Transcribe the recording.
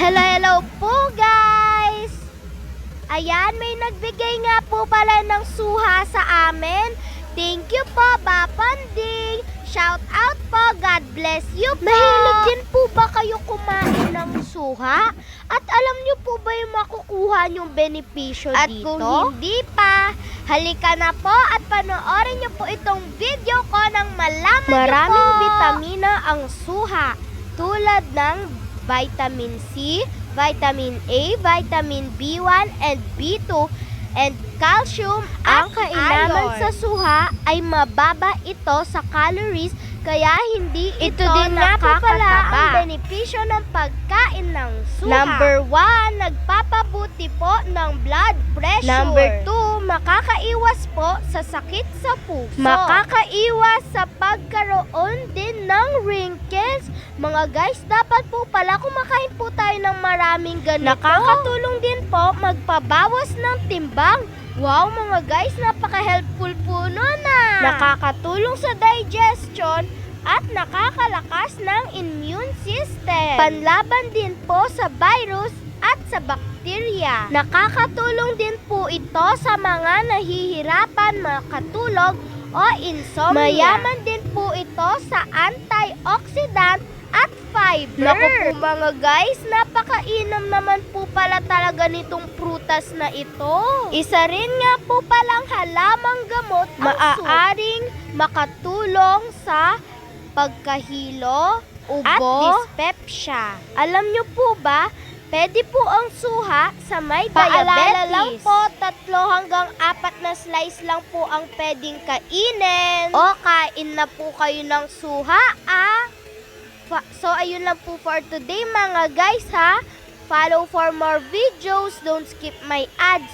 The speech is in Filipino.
Hello po guys! Ayan, may nagbigay nga po pala ng suha sa amin. Thank you po, Bapanding! Shout out po, God bless you po! Mahilig din po ba kayo kumain ng suha? At alam niyo po ba yung makukuha niyong benepisyo dito? At kung hindi pa, halika na po at panoorin niyo po itong video ko nang malaman niyo po. Maraming vitamina ang suha tulad ng vitamin C, vitamin A, vitamin B1 and B2, and calcium. Ang kailangan sa suha ay mababa ito sa calories, kaya hindi ito din nga po pala ang benepisyo ng pagkain ng suha. Number 1, nagpapabuti po ng blood pressure. Number 2, makakaiwas po sa sakit sa puso. Makakaiwas sa pagkaroon din ng wrinkles. Mga guys, dapat po pala kumakain po tayo ng maraming ganito. Nakakatulong din po magpabawas ng timbang. Wow mga guys, napaka-helpful po nun ah! Nakakatulong sa digestion at nakakalakas ng immune system. Panlaban din po sa virus at sa bakterya. Nakakatulong din po ito sa mga nahihirapan makatulog o insomnia. Mayaman din po ito sa antioxidant at fiber. Naku po mga guys, napakainam naman po pala talaga nitong prutas na ito. Isa rin nga po palang halamang gamot ang maaaring makatulong sa pagkahilo, ubo, at dyspepsia. Alam nyo po ba, pwede po ang suha sa may diabetes. Paalala lang po, 3 hanggang 4 na slice lang po ang pwedeng kainin. O kain na po kayo ng suha ah. So ayun lang po for today mga guys ha. Follow for more videos. Don't skip my ads.